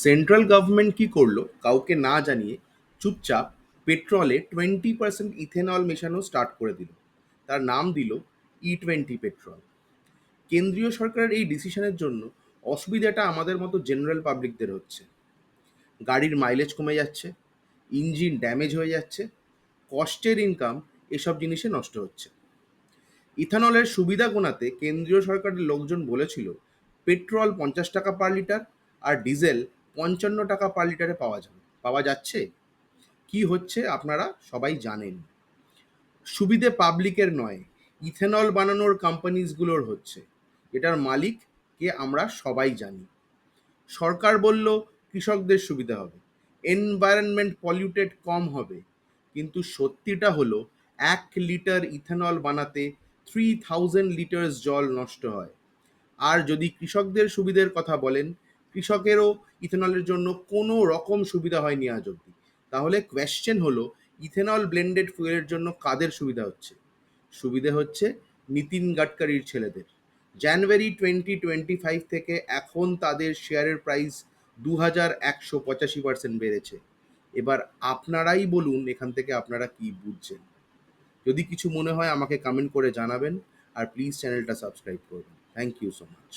Central government কি করলো কাউকে না জানিয়ে চুপচাপ পেট্রোলে 20% ইথেনল মেশানো স্টার্ট করে দিল। তার নাম দিল E20 পেট্রোল। কেন্দ্রীয় সরকারের এই ডিসিশনের জন্য অসুবিধাটা আমাদের মতো জেনারেল পাবলিকদের হচ্ছে। গাড়ির মাইলেজ কমে যাচ্ছে, ইঞ্জিন ড্যামেজ হয়ে যাচ্ছে, কষ্টের ইনকাম এসব জিনিসে নষ্ট হচ্ছে। ইথানলের সুবিধা গোনাতে কেন্দ্রীয় সরকারের লোকজন বলেছিল পেট্রোল 50 টাকা পার লিটার আর ডিজেল 55 টাকা পার লিটারে পাওয়া যাচ্ছে। কি হচ্ছে আপনারা সবাই জানেন। সুবিধে পাবলিকের নয়, ইথেনল বানানোর কোম্পানিজগুলোর হচ্ছে। এটার মালিক কে আমরা সবাই জানি। সরকার বলল কৃষকদের সুবিধা হবে, এনভায়রনমেন্ট পলিউটেড কম হবে, কিন্তু সত্যিটা হলো 1 লিটার ইথানল বানাতে 3000 লিটার জল নষ্ট হয়। আর যদি কৃষকদের সুবিধের কথা বলেন, কৃষকেরও ইথেনলের জন্য কোনো রকম সুবিধা হয়নি আজ অব্দি। তাহলে কোয়েশ্চেন হলো ইথেনল ব্লেন্ডেড ফুয়েলের জন্য কাদের সুবিধা হচ্ছে? সুবিধে হচ্ছে নিতিন গাডকারির ছেলেদের। জানুয়ারি 2025 থেকে এখন তাদের শেয়ারের প্রাইস 2185% বেড়েছে। এবার আপনারাই বলুন এখান থেকে আপনারা কি বুঝছেন। যদি কিছু মনে হয় আমাকে কমেন্ট করে জানাবেন, আর প্লিজ চ্যানেলটা সাবস্ক্রাইব করবেন। Thank you so much.